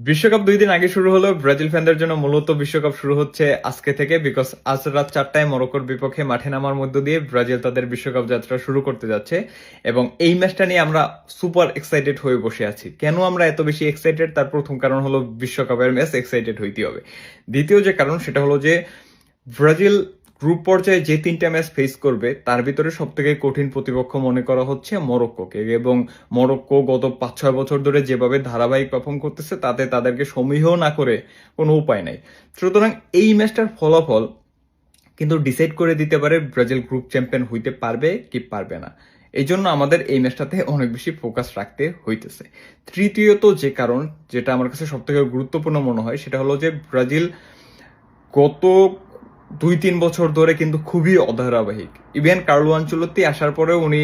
বিশ্বকাপ 2 দিন আগে শুরু হলো। ব্রাজিল ফ্যানদের জন্য মূলত বিশ্বকাপ শুরু হচ্ছে আজকে থেকে, বিকজ আজ রাত 4টায় মরক্কোর বিপক্ষে মাঠে নামার মধ্য দিয়ে ব্রাজিল তাদের বিশ্বকাপ যাত্রা শুরু করতে যাচ্ছে। এবং এই ম্যাচটা নিয়ে আমরা সুপার এক্সাইটেড হয়ে বসে আছি। কেন আমরা এত বেশি এক্সাইটেড? তার প্রথম কারণ হলো বিশ্বকাপের ম্যাচ, এক্সাইটেড হইতে হবে। দ্বিতীয় যে কারণ সেটা হলো যে ব্রাজিল গ্রুপ পর্যায়ে যে 3টা ম্যাচ ফেস করবে তার ভিতরে সব থেকে কঠিন প্রতিপক্ষ মনে করা হচ্ছে মরক্কোকে। এবং মরক্কো গত 5-6 বছর ধরে যেভাবে ধারাবাহিক পারফর্ম করতেছে তাতে তাদেরকে সমীহ না করে কোনো উপায় নাই। সুতরাং এই ম্যাচটার ফলাফল কিন্তু ডিসাইড করে দিতে পারে ব্রাজিল গ্রুপ চ্যাম্পিয়ন হইতে পারবে কি পারবে না। এই জন্য আমাদের এই ম্যাচটাতে অনেক বেশি ফোকাস রাখতে হইতেছে। তৃতীয়ত যে কারণ, যেটা আমার কাছে সব থেকে গুরুত্বপূর্ণ মনে হয়, সেটা হলো যে ব্রাজিল গত 2-3 বছর ধরে কিন্তু খুবই অধারাবাহিক। ইভেন কার্লো আনচেলত্তি আসার পরেও উনি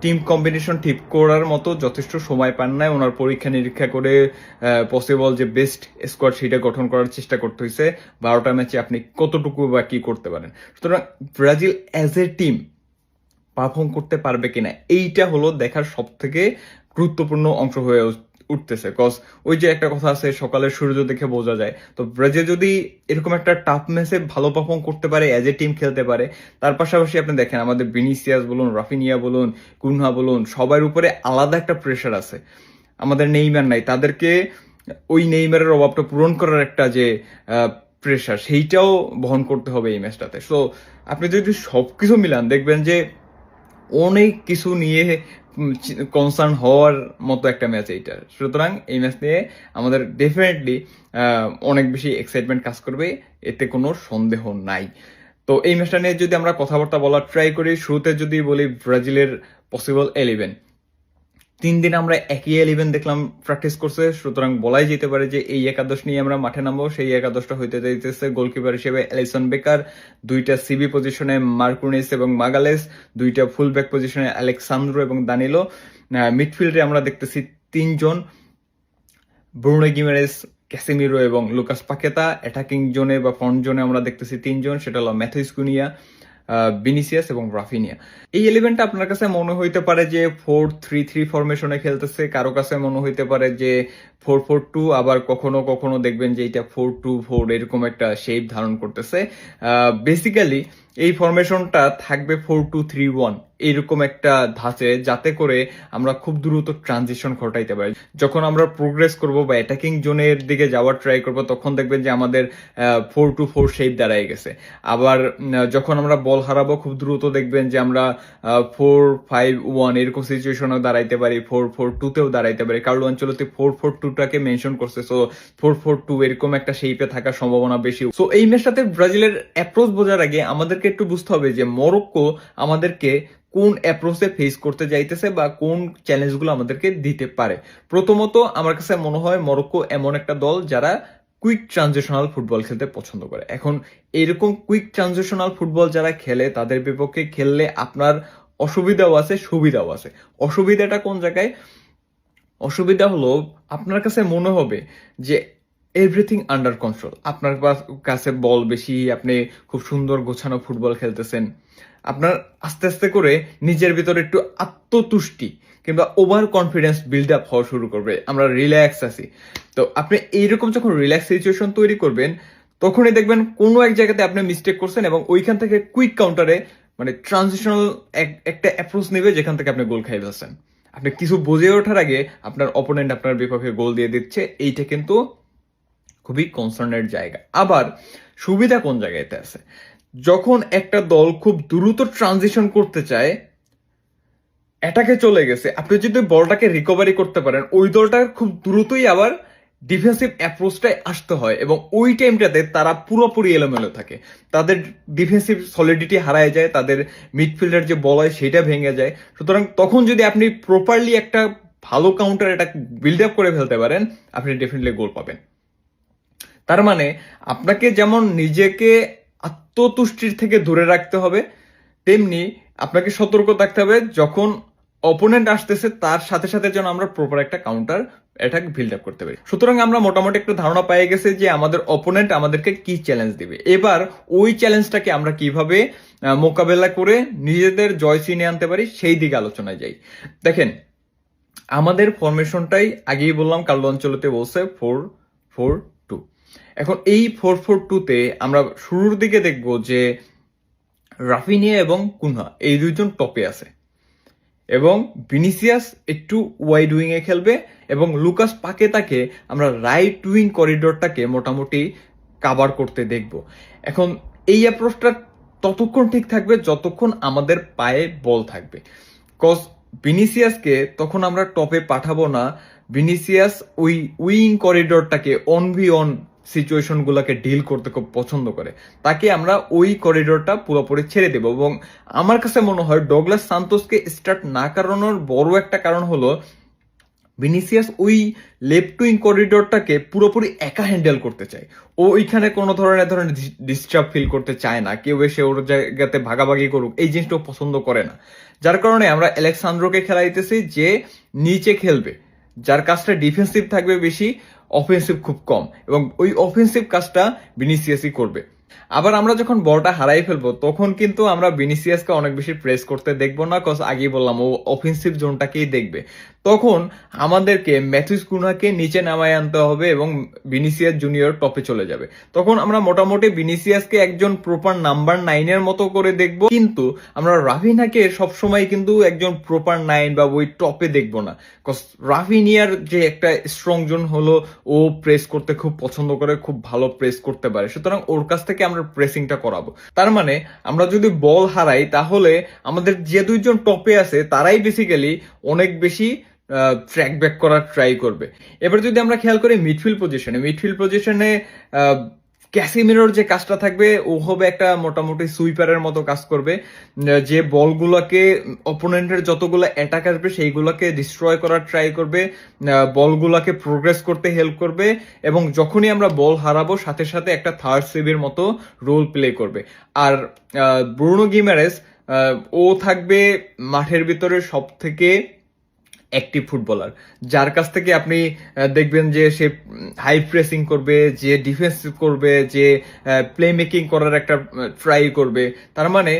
টিম কম্বিনেশন ঠিক করার মতো যথেষ্ট সময় পান নাই। ওনার পরীক্ষা নিরীক্ষা করে পসিবল যে বেস্ট স্কোয়াড সেটা গঠন করার চেষ্টা করতে হয়েছে। 12টা ম্যাচে আপনি কতটুকু বা কি করতে পারেন। সুতরাং Brazil as a team perform করতে পারবে কিনা, এইটা হলো দেখার সব থেকে গুরুত্বপূর্ণ অংশ হয়ে উঠতেছে। কজ ওই যে একটা কথা আছে, সকালের সূর্য দেখে বোঝা যায়। তো ব্রাজিল যদি এরকম একটা টাফ ম্যাচে ভালো পারফর্ম করতে পারে, অ্যাজ এ টিম খেলতে পারে, তার পাশাপাশি আপনি দেখেন আমাদের ভিনিসিয়াস বলুন, রাফিনিয়া বলুন, কুনহা বলুন, সবার উপরে আলাদা একটা প্রেশার আছে। আমাদের নেইমার নাই, তাদেরকে ওই নেইমারের অভাবটা পূরণ করার একটা যে প্রেশার, সেইটাও বহন করতে হবে এই ম্যাচটাতে। সো আপনি যদি সবকিছু মিলান দেখবেন যে অনেক কিছু নিয়ে কনসার্ন হওয়ার মতো একটা ম্যাচ এইটা। সুতরাং এই ম্যাচ নিয়ে আমাদের ডেফিনেটলি অনেক বেশি এক্সাইটমেন্ট কাজ করবে, এতে কোনো সন্দেহ নাই। তো এই ম্যাচটা নিয়ে যদি আমরা কথাবার্তা বলার ট্রাই করি, শুরুতে যদি বলি ব্রাজিলের পসিবল 11, 3 দিন আমরা একই 11 দেখলাম প্র্যাকটিস করছে। সুতরাং বলাই যেতে পারে যে এই একাদশ নিয়ে আমরা মাঠে নামবো। সেই একাদশটা হইতে যাইতেছে গোলকিপার হিসেবে অ্যালিসন বেকার, 2টা সিবি পজিশনে মার্কুনিস এবং মাগালেস, 2টা ফুল ব্যাক পজিশনে আলেক্সান্দ্রো এবং দানিলো। মিডফিল্ডে আমরা দেখতেছি 3জন, ব্রুনো গিমেরেস, ক্যাসিমিরো এবং লুকাস পাকেতা। অ্যাটাকিং জোনে বা ফ্রন্ট জোনে আমরা দেখতেছি 3জন, সেটা হলো ম্যাথুইস কুনিয়া, ভিনিসিয়াস এবং রাফিনিয়া। এই এলিভেনটা আপনার কাছে মনে হইতে পারে যে 4-3-3 ফরমেশনে খেলতেছে, কারো কাছে মনে হইতে পারে যে 4-4-2, আবার কখনো কখনো দেখবেন যে এটা 4-2-4 এরকম একটা শেপ ধারণ করতেছে। বেসিক্যালি এই ফরমেশনটা থাকবে 4-2-3-1 এরকম একটা ধাঁচে, যাতে করে আমরা খুব দ্রুত ট্রানজিশন ঘটাইতে পারি। যখন আমরা প্রোগ্রেস করব বা অ্যাটাকিং জোনের দিকে যাওয়ার ট্রাই করব, তখন দেখবেন যে আমাদের 4-2-4 শেপ দাঁড়ায় গেছে। আবার যখন আমরা বল হারাবো খুব দ্রুত দেখবেন যে আমরা 4-5-1 এরকম সিচুয়েশনেও দাঁড়াইতে পারি, 4-4-2তেও দাঁড়াইতে পারি। কার্লো আনচেলত্তি 4-4-2টাকে মেনশন করছে। সো 4-4-2 এরকম একটা শেপে থাকার সম্ভাবনা বেশি। সো এই ম্যাচটাতে ব্রাজিলের অ্যাপ্রোচ বোঝার আগে আমাদেরকে একটু বুঝতে হবে যে মরক্কো আমাদেরকে কোন অ্যাপ্রোচে ফেস করতে যাইতেছে বা কোন চ্যালেঞ্জগুলো আমাদেরকে দিতে পারে। প্রথমত আমার কাছে মনে হয় মরক্কো এমন একটা দল যারা কুইক ট্রানজিশনাল ফুটবল খেলতে পছন্দ করে। এখন এরকম কুইক ট্রানজিশনাল ফুটবল যারা খেলে তাদের বিপক্ষে খেললে আপনার অসুবিধাও আছে, সুবিধাও আছে। অসুবিধাটা কোন জায়গায়? অসুবিধা হলো আপনার কাছে মনে হবে যে এভরিথিং আন্ডার কন্ট্রোল, আপনার কাছে বল বেশি, আপনি খুব সুন্দর গোছানো ফুটবল খেলতেছেন। আপনার আস্তে আস্তে করে নিজের ভিতরে একটু আত্মতুষ্টি কিংবা ওভার কনফিডেন্স বিল্ড আপ হওয়া শুরু করবে, আমরা রিল্যাক্স আছি। তো আপনি এইরকম যখন রিল্যাক্স সিচুয়েশন তৈরি করবেন, তখনই দেখবেন কোনো এক জায়গাতে আপনি মিস্টেক করছেন এবং ওইখান থেকে কুইক কাউন্টারে মানে ট্রানজিশনাল একটা অ্যাপ্রোচ নেবে যেখান থেকে আপনি গোল খাই ফেলছেন। আপনি কিছু বুঝে ওঠার আগে আপনার অপোনেন্ট আপনার বিপক্ষে গোল দিয়ে দিচ্ছে, এইটা কিন্তু খুবই কনসার্নের জায়গা। আবার সুবিধা কোন জায়গাতে আছে? যখন একটা দল খুব দ্রুত ট্রানজিশন করতে চায়, অ্যাটাকে চলে গেছে, আপনি যদি বলটাকে রিকভারি করতে পারেন, ওই দলটার খুব দ্রুতই আবার ডিফেন্সিভ অ্যাপ্রোচটাই আসতে হয় এবং ওই টাইমটাতে তারা পুরোপুরি এলোমেলো থাকে। তাদের ডিফেন্সিভ সলিডিটি হারায় যায়, তাদের মিডফিল্ডার যে বল হয় সেটা ভেঙে যায়। সুতরাং তখন যদি আপনি প্রপারলি একটা ভালো কাউন্টার অ্যাটাক বিল্ড আপ করে ফেলতে পারেন, আপনি ডেফিনেটলি গোল পাবেন। তার মানে আপনাকে যেমন নিজেকে আত্মতুষ্টির থেকে দূরে রাখতে হবে, তেমনি আপনাকে সতর্ক থাকতে হবে যখন অপোনেন্ট আসতেছে তার সাথে সাথে যেন আমরা প্রপার একটা কাউন্টার অ্যাটাক বিল্ড আপ করতে পারি। সুতরাং আমরা মোটামুটি একটা ধারণা পেয়ে গেছে যে আমাদের অপোনেন্ট আমাদেরকে কি চ্যালেঞ্জ দিবে। এবার ওই চ্যালেঞ্জটাকে আমরা কিভাবে মোকাবেলা করে নিজেদের জয় ছিনিয়ে আনতে পারি সেই দিকে আলোচনায় যাই। দেখেন, আমাদের ফরমেশনটাই আগেই বললাম, কার্লো আনচেলত্তি বলছে 4-4-2। এখন এই 4-4-2-তে আমরা শুরুর দিকে দেখব যে রাফিনিয়া এবং কুনহা এই দুইজন টপে আছে এবং ভিনিসিয়াস একটু ওয়াইড উইং এ খেলবে এবং লুকাস পাকেতাকে আমরা রাইট উইং করিডোরটাকে মোটামুটি কাভার করতে দেখব। এখন এই অ্যাপ্রোচটা ততক্ষণ ঠিক থাকবে যতক্ষণ আমাদের পায়ে বল থাকবে, কজ ভিনিসিয়াসকে তখন আমরা টপে পাঠাবো না। ভিনিসিয়াস ওই উইং করিডোরটাকে অন ভি অন সিচুয়েশন গুলাকে ডিল করতে খুব পছন্দ করে, তাকে আমরা ওই করিডোরটা পুরোপুরি ছেড়ে দেব। এবং আমার কাছে মনে হয় ডগলাস সান্তোসকে স্টার্ট না করানোর বড় একটা কারণ হলো ভিনিসিয়াস ওই লেফট উইং করিডোরটাকে পুরোপুরি একা হ্যান্ডেল করতে চায়। ও ওইখানে কোনো ধরনের ডিস্টার্ব ফিল করতে চায় না, কেউ এসে ওর জায়গাতে ভাগাভাগি করুক, এই জিনিসটা পছন্দ করে না। যার কারণে আমরা আলেক্সান্দ্রোকে খেলাইতেছি যে নিচে খেলবে, যার কাজটা ডিফেন্সিভ থাকবে বেশি, অফেন্সিভ খুব কম, এবং ওই অফেন্সিভ কাজটা ভিনিসিয়াসই করবে। আবার আমরা যখন বলটা হারাই ফেলবো তখন কিন্তু আমরা ভিনিসিয়াসকে অনেক বেশি প্রেস করতে দেখবো না, কজ আগেই বললাম ও অফেন্সিভ জোনটাকেই দেখবে। তখন আমাদেরকে ম্যাথিউস কুনহাকে নিচে নামায় আনতে হবে এবং ভিনিসিয়াস জুনিয়র টপে চলে যাবে। তখন আমরা মোটামুটি ভিনিসিয়াসকে একজন প্রপার নাম্বার 9-এর মতো করে দেখবো, কিন্তু আমরা রাফিনাকে সবসময় কিন্তু একজন প্রপার 9 বা ওই টপে দেখবো না, কজ রাফিনিয়ার যে একটা স্ট্রং জোন হলো ও প্রেস করতে খুব পছন্দ করে, খুব ভালো প্রেস করতে পারে, সুতরাং ওর কাছ থেকে আমরা প্রেসিংটা করাবো। তার মানে আমরা যদি বল হারাই তাহলে আমাদের যে দুইজন টপে আছে তারাই বেসিক্যালি অনেক বেশি ট্র্যাক ব্যাক করার ট্রাই করবে। এবার যদি আমরা খেয়াল করি মিডফিল্ড পজিশনে ক্যাসিমিরোর যে কাজটা থাকবে ও হবে একটা মোটামুটি সুইপারের মতো কাজ করবে, যে বলগুলোকে অপোনেন্টের যতগুলো অ্যাটাক আসবে সেইগুলোকে ডিস্ট্রয় করার ট্রাই করবে, বলগুলোকে প্রোগ্রেস করতে হেল্প করবে, এবং যখনই আমরা বল হারাবো সাথে সাথে একটা থার্ড সেভের মতো রোল প্লে করবে। আর ব্রুনো গিমারেস ও থাকবে মাঠের ভিতরে সব থেকে অ্যাক্টিভ ফুটবলার, যার কাছ থেকে আপনি দেখবেন যে সে হাই প্রেসিং করবে, যে ডিফেন্স করবে, যে প্লে মেকিং করার একটা ট্রাই করবে। তার মানে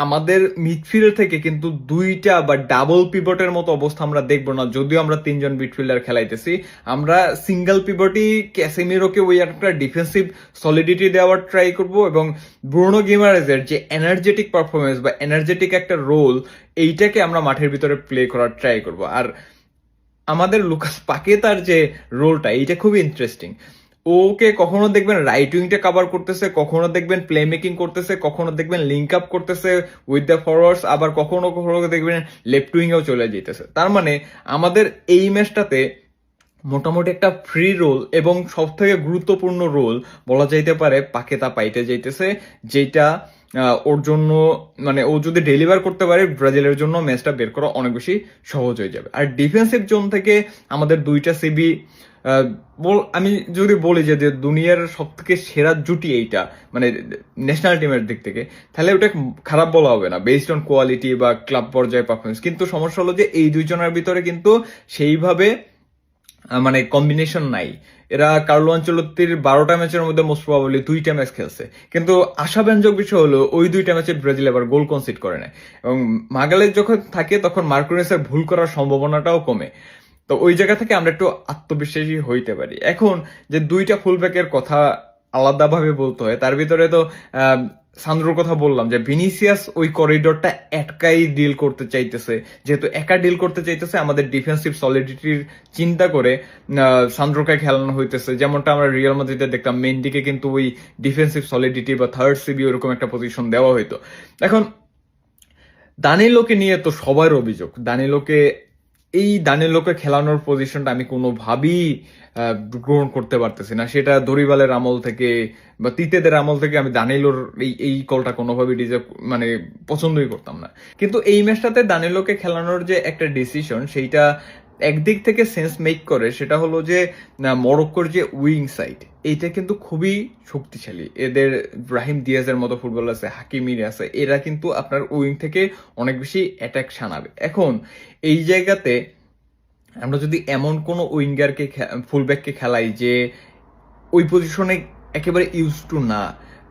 আমাদের মিডফিল্ড থেকে কিন্তু দুইটা বা ডাবল পিভটের মতো অবস্থা আমরা দেখবো না, যদিও আমরা 3জন মিডফিল্ডার খেলাইতেছি। আমরা সিঙ্গেল পিভটই ক্যাসেমিরোকে ওই একটা ডিফেন্সিভ সলিডিটি দেওয়ার ট্রাই করব, এবং ব্রুনো গিমারেজের যে এনার্জেটিক পারফরমেন্স বা এনার্জেটিক একটা রোল এইটাকে আমরা মাঠের ভিতরে প্লে করার ট্রাই করব। আর আমাদের লুকাস পাকেতার যে রোলটা এইটা খুবই ইন্টারেস্টিং। ওকে কখনো দেখবেন রাইট উইংটা কভার করতেছে, কখনো দেখবেন প্লে মেকিং করতেছে, কখনো দেখবেন লিঙ্ক আপ করতেছে উইথ দ্য ফরওয়ার্ডস, আবার কখনো কখনো দেখবেন লেফট উইংয়েও চলে যেতেছে। তার মানে আমাদের এই ম্যাচটাতে মোটামুটি একটা ফ্রি রোল এবং সব থেকে গুরুত্বপূর্ণ রোল বলা যাইতে পারে পাকেতা পাইতে যাইতেছে, যেটা ওর জন্য মানে ও যদি ডেলিভার করতে পারে ব্রাজিলের জন্য ম্যাচটা বের করা অনেক বেশি সহজ হয়ে যাবে। আর ডিফেন্সিভ জোন থেকে আমাদের দুইটা সিবি, আমি যদি বলি যে দুনিয়ার সব থেকে সেরা জুটি এইটা মানে ন্যাশনাল টিমের দিক থেকে, তাহলে ওটা খারাপ বলা হবে না বেসড অন কোয়ালিটি বা ক্লাব পর্যায়ে পারফরমেন্স। কিন্তু সমস্যা হলো যে এই দুইজনের ভিতরে কিন্তু সেইভাবে মানে কম্বিনেশন নাই। এরা কার্লো আনচেলত্তির 12টা ম্যাচের মধ্যে মোস্ট প্রবাবলি 2টা ম্যাচ খেলছে, কিন্তু আশাব্যঞ্জক বিষয় হলো ওই 2টা ম্যাচে ব্রাজিল আবার গোল কনসিড করে নেয়, এবং মাগালেজ যখন থাকে তখন মার্কুনেসের ভুল করার সম্ভাবনাটাও কমে। তো ওই জায়গা থেকে আমরা একটু আত্মবিশ্বাসী হইতে পারি। এখন যে 2টা ফুলব্যাকের কথা আলাদাভাবে বলতে হয়, তার ভিতরে তো সান্দ্রোর কথা বললাম যে ভিনিসিয়াস ওই করিডোরটা একাই ডিল করতে চাইতেছে, যেহেতু একা ডিল করতে চাইতেছে আমাদের ডিফেন্সিভ সলিডিটির চিন্তা করে সান্দ্রোকে খেলানো হইতেছে। যেমনটা আমরা রিয়াল মাদ্রিদে দেখতাম, মেন্ডিকে কিন্তু ওই ডিফেন্সিভ সলিডিটি বা থার্ড সিবি ওরকম একটা পজিশন দেওয়া হইতো। এখন দানিলোকে নিয়ে তো সবার অভিযোগ, দানিলোকে খেলানোর পজিশনটা আমি কোনোভাবেই গ্রহণ করতে পারতেছি না। সেটা দরিবালের আমল থেকে বা তিতেদের আমল থেকে আমি দানিলোর এই কলটা কোনোভাবেই মানে পছন্দই করতাম না। কিন্তু এই ম্যাচটাতে দানিলোকে খেলানোর যে একটা ডিসিশন সেইটা একদিক থেকে সেন্স মেক করে, সেটা হলো যে মরক্কোর যে উইং সাইড এইটা কিন্তু খুবই শক্তিশালী। এদের ব্রাহিম দিয়াজের মতো ফুটবলার আছে, হাকিমির আছে, এরা কিন্তু আপনার উইং থেকে অনেক বেশি অ্যাটাক সানাবে। এখন এই জায়গাতে আমরা যদি এমন কোনো উইঙ্গারকে ফুলব্যাককে খেলাই যে ওই পজিশনে একেবারে ইউজ টু না,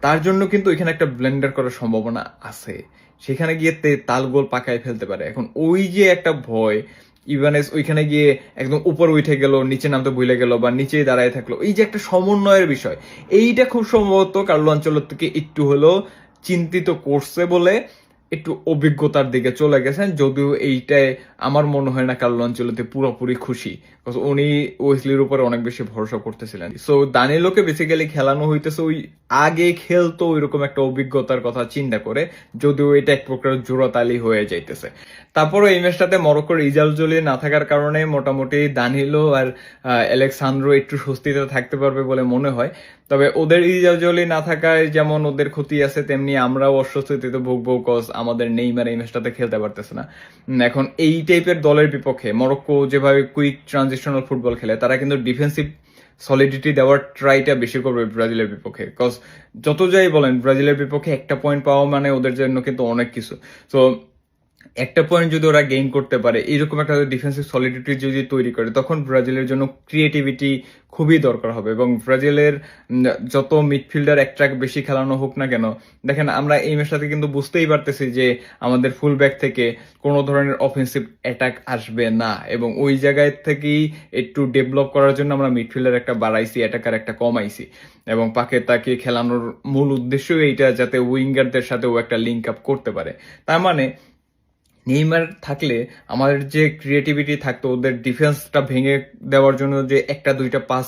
তার জন্য কিন্তু এখানে একটা ব্লেন্ডার করার সম্ভাবনা আছে, সেখানে গিয়ে তাল গোল পাকায় ফেলতে পারে। এখন ওই যে একটা ভয়, ইভানেস ওইখানে গিয়ে একদম উপর উঠে গেল, নিচে নামতে ভুলে গেল বা নিচেই দাঁড়ায় থাকলো, এই যে একটা সমন্বয়ের বিষয়, এইটা খুব সম্ভবত কার্লো আনচেলত্তিকে একটু হলেও চিন্তিত করছে বলে একটু অভিজ্ঞতার দিকে চলে গেছেন। যদিও এইটাই আমার মনে হয় না কার্লো আনচেলত্তি পুরোপুরি খুশি, উনি ওয়েসলির উপরে অনেক বেশি ভরসা করতেছিলেন। সো দানিলোকে বেসিক্যালি খেলানো হইতেছে ওই আগে খেলতো ওইরকম একটা অভিজ্ঞতার কথা চিন্তা করে, যদিও এটা এক প্রকার জোড়াতালি হয়ে যাইতেছে। তারপরও এই ম্যাচটাতে মরক্কোর ইজালজলি না থাকার কারণে মোটামুটি দানিলো আর অ্যালেক্সান্দ্রো একটু স্বস্তিতে থাকতে পারবে বলে মনে হয়। তবে ওদের ইজালজলি না থাকায় যেমন ওদের ক্ষতি আছে, তেমনি আমরাও অস্বস্তিতে ভুগবো, কজ আমাদের নেইমার এই ম্যাচটাতে খেলতে পারতেছে না। এখন এই টাইপের দলের বিপক্ষে মরক্কো যেভাবে কুইক ট্রানজিশনাল ফুটবল খেলে, তারা কিন্তু ডিফেন্সিভ সলিডিটি দেওয়ার ট্রাইটা বেশি করবে ব্রাজিলের বিপক্ষে। কজ যত যাই বলেন, ব্রাজিলের বিপক্ষে একটা পয়েন্ট পাওয়া মানে ওদের জন্য কিন্তু অনেক কিছু। তো একটা পয়েন্ট যদি ওরা গেইন করতে পারে, এইরকম একটা ডিফেন্সিভ সলিডিটি যদি তৈরি করে, তখন ব্রাজিলের জন্য ক্রিয়েটিভিটি খুবই দরকার হবে। এবং ব্রাজিলের যত মিডফিল্ডার এক ট্র্যাক বেশি খেলানো হোক না কেন, দেখেন আমরা এই ম্যাচটাতে কিন্তু বুঝতেই পারতেছি যে আমাদের ফুল ব্যাক থেকে কোনো ধরনের অফেন্সিভ অ্যাটাক আসবে না, এবং ওই জায়গায় থেকেই একটু ডেভেলপ করার জন্য আমরা মিডফিল্ডার একটা বাড়াইছি, অ্যাটাকার একটা কমাইছি, এবং পাকে তাকে খেলানোর মূল উদ্দেশ্য এইটা, যাতে উইঙ্গারদের সাথে ও একটা লিঙ্ক আপ করতে পারে। তার মানে নেইমার থাকলে আমাদের যে ক্রিয়েটিভিটি থাকতো, ওদের ডিফেন্সটা ভেঙে দেওয়ার জন্য যে একটা দুইটা পাস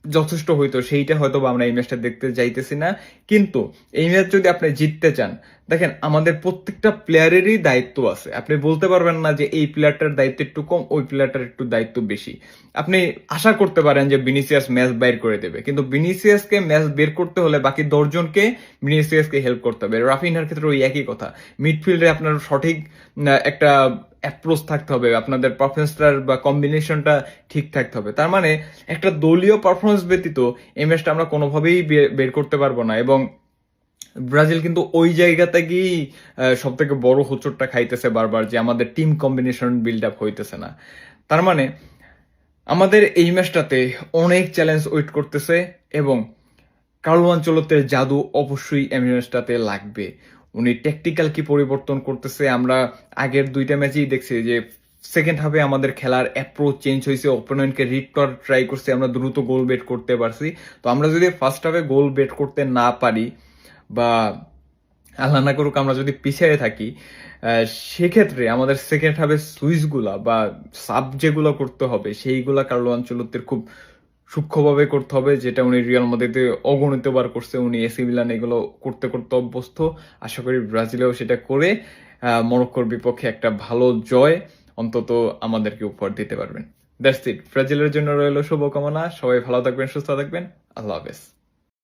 যথেষ্ট হইতো, সেইটা হয়তো আমরা এই ম্যাচটা দেখতে যাইতেছি না। কিন্তু এই ম্যাচ যদি আপনি জিততে চান, দেখেন আমাদের প্রত্যেকটা প্লেয়ারেরই দায়িত্ব আছে। আপনি বলতে পারবেন না যে এই প্লেয়ারটার দায়িত্ব একটু কম, ওই প্লেয়ারটার একটু দায়িত্ব বেশি। আপনি আশা করতে পারেন যে ভিনিসিয়াস ম্যাচ বের করে দেবে, কিন্তু ভিনিসিয়াসকে ম্যাচ বের করতে হলে বাকি 10 জনকে ভিনিসিয়াসকে হেল্প করতে হবে। রাফিনহার ক্ষেত্রে ওই একই কথা। মিডফিল্ডে আপনার সঠিক একটা অ্যাপ্রোচ থাকতে হবে, আপনাদের পারফরমেন্সটার বা কম্বিনেশনটা ঠিক থাকতে হবে। তার মানে একটা দলীয় পারফরমেন্স ব্যতীত এই ম্যাচটা আমরা কোনোভাবেই বের করতে পারবো না। এবং ব্রাজিল কিন্তু ওই জায়গাতে গিয়েই সব থেকে বড় হোঁচটটা খাইতেছে বারবার, যে আমাদের টিম কম্বিনেশন বিল্ড আপ হইতেছে না। তার মানে আমাদের এই ম্যাচটাতে অনেক চ্যালেঞ্জ ওয়েট করতেছে, এবং কার্লো আনচেলত্তির জাদু অবশ্যই এই ম্যাচটাতে লাগবে। উনি টেকটিক্যাল কি পরিবর্তন করতেছে, আমরা আগের দুইটা ম্যাচেই দেখছি যে সেকেন্ড হাফে আমাদের খেলার অ্যাপ্রোচ চেঞ্জ হয়েছে, অপোনেন্টকে রিড করার ট্রাই করছে, আমরা দ্রুত গোল বেট করতে পারছি। তো আমরা যদি ফার্স্ট হাফে গোল বেট করতে না পারি, বা আল্লাহ না করুক আমরা যদি পিছিয়ে থাকি, সেক্ষেত্রে আমাদের সেকেন্ড হাফে সুইচগুলা বা সাব যেগুলো করতে হবে, সেইগুলা কার্লো আনচেলত্তির খুব সূক্ষ্মভাবে করতে হবে, যেটা উনি রিয়াল মাদ্রিদে অগণিতবার করছে, উনি এসি মিলান এগুলো করতে করতে অভ্যস্ত। আশা করি ব্রাজিলেও সেটা করে মরক্কোর বিপক্ষে একটা ভালো জয় অন্তত আমাদেরকে উপহার দিতে পারবেন। That's it. ব্রাজিলের জন্য রইল শুভকামনা। সবাই ভালো থাকবেন, সুস্থ থাকবেন। আল্লাহ হাফেজ।